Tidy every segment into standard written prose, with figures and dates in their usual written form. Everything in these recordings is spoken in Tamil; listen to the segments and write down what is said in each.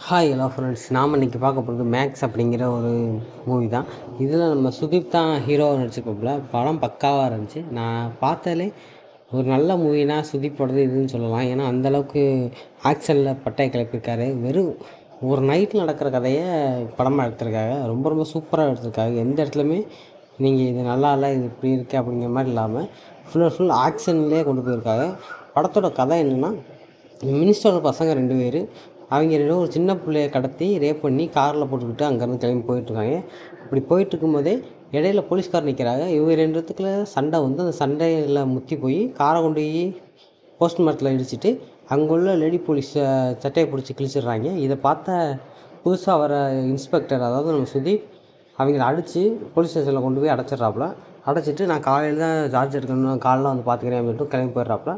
ஹாய் ஹலோ ஃப்ரெண்ட்ஸ், நாம் இன்றைக்கி பார்க்க போகிறது மேக்ஸ் அப்படிங்கிற ஒரு மூவி தான். இதில் நம்ம சுதீப் தான் ஹீரோவாக நடிச்சிருப்போம்ல. படம் பக்காவாக இருந்துச்சு. நான் பார்த்தாலே ஒரு நல்ல மூவினா சுதீப்போடது இதுன்னு சொல்லலாம். ஏன்னா அந்தளவுக்கு ஆக்ஷனில் பட்டையை கிளப்பியிருக்காரு. வெறும் ஒரு நைட்டில் நடக்கிற கதையை படமாக எடுத்திருக்காங்க. ரொம்ப ரொம்ப சூப்பராக எடுத்திருக்காங்க. எந்த இடத்துலையுமே நீங்கள் இது நல்லா இல்லை, இது இப்படி இருக்குது அப்படிங்கிற மாதிரி இல்லாமல் ஃபுல் ஆக்ஷன்லேயே கொண்டு போயிருக்காங்க. படத்தோட கதை என்னென்னா, மினிஸ்டரோட பசங்க 2 பேர், அவங்க 2 ஒரு சின்ன பிள்ளைய கடத்தி ரேப் பண்ணி காரில் போட்டுக்கிட்டு அங்கேருந்து கிளம்பி போயிட்டுருக்காங்க. அப்படி போயிட்டுருக்கும்போதே இடையில போலீஸ்கார் நிற்கிறாங்க. இவங்க 2 பேத்துக்குள்ள சண்டை வந்து அந்த சண்டையில் முத்தி போய் காரை கொண்டு போய் போஸ்ட் மரத்தில் இடிச்சிட்டு அங்கே உள்ள லேடி போலீஸ் சட்டையை பிடிச்சி கிழிச்சிடுறாங்க. இதை பார்த்த புதுசாக வர இன்ஸ்பெக்டர், அதாவது நம்ம சுதீப், அவங்கள அடித்து போலீஸ் ஸ்டேஷனில் கொண்டு போய் அடைச்சிட்றாப்புல. அடைச்சிட்டு நான் காலையில் தான் சார்ஜ் எடுக்கணும், காலையில் வந்து பார்த்துக்கிறேன் அப்படின்ட்டு கிளம்பி போயிடுறாப்புல.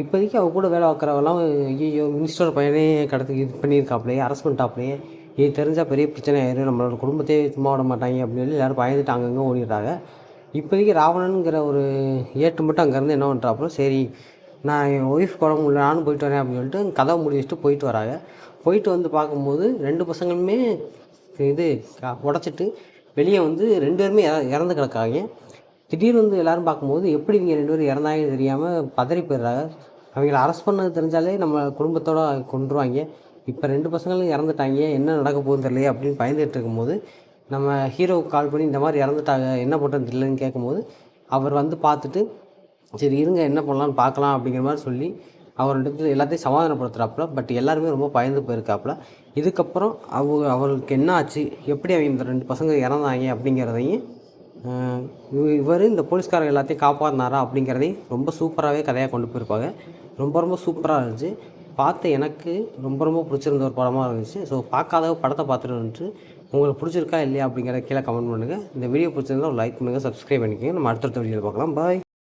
இப்போதைக்கு அவ கூட வேலை பார்க்குறவெல்லாம் ஐயோ மினிஸ்டர் பையனே கடத்தி இது பண்ணியிருக்காப்லையே, அரெஸ்ட் பண்ணிட்டாப்லையே, இது தெரிஞ்சால் பெரிய பிரச்சனை ஆயிடும், நம்மளோட குடும்பத்தையே சும்மா விட மாட்டாங்க அப்படின்னு சொல்லி எல்லோரும் பயந்துட்டு அங்கங்கே ஓடிடுறாங்க. இப்போதைக்கு ராவணனுங்கிற ஒரு ஏட்டு மட்டும் அங்கேருந்து என்ன பண்ணுறாப்புல, சரி நான் என் ஒய்ஃப் கூட முடியல, நானும் போயிட்டு வரேன் அப்படின்னு சொல்லிட்டு கதவை மூடி வச்சுட்டு போயிட்டு வராங்க. போயிட்டு வந்து பார்க்கும்போது 2 பசங்களுமே இது உடச்சிட்டு வெளியே வந்து 2 பேருமே இறந்து கிடக்காங்க. திடீர்னு வந்து எல்லோரும் பார்க்கும்போது எப்படி இவங்க 2 பேரும் இறந்தாங்கன்னு தெரியாமல் பதறி போயிடுறாங்க. அவங்கள அரெஸ்ட் பண்ணது தெரிஞ்சாலே நம்ம குடும்பத்தோடு கொன்றுவாங்க. இப்போ 2 பசங்களும் இறந்துட்டாங்க, என்ன நடக்க போகுதுன்னு தெரியலையே அப்படின்னு பயந்துட்டு இருக்கும்போது நம்ம ஹீரோவுக்கு கால் பண்ணி இந்த மாதிரி இறந்துட்டாங்க, என்ன பண்ணுறது தெரியலன்னு கேட்கும்போது அவர் வந்து பார்த்துட்டு சரி இருங்க என்ன பண்ணலான்னு பார்க்கலாம் அப்படிங்கிற மாதிரி சொல்லி அவர் எல்லாத்தையும் சமாதானப்படுத்துகிறாப்புல. பட் எல்லாருமே ரொம்ப பயந்து போயிருக்காப்புல. இதுக்கப்புறம் அவர்களுக்கு என்ன ஆச்சு, எப்படி அவங்க இந்த 2 பசங்க இறந்தாங்க அப்படிங்கிறதையும் இவர் இந்த போலீஸ்காரங்க எல்லாத்தையும் காப்பாற்றினாரா அப்படிங்கிறதையும் ரொம்ப சூப்பராகவே கதையாக கொண்டு போயிருப்பாங்க. ரொம்ப ரொம்ப சூப்பராக இருந்துச்சு. பார்த்து எனக்கு ரொம்ப ரொம்ப பிடிச்சிருந்த ஒரு படமாக இருந்துச்சு. ஸோ பார்க்காத படத்தை பார்த்துட்டு வந்துட்டு உங்களுக்கு பிடிச்சிருக்கா இல்லையா அப்படிங்கிறத கீழே கமெண்ட் பண்ணுங்கள். இந்த வீடியோ பிடிச்சிருந்தா ஒரு லைக் பண்ணுங்கள், சப்ஸ்கிரைப் பண்ணிக்கோங்க. நம்ம அடுத்தடுத்த வீடியோவில் பார்க்கலாம். பாய்.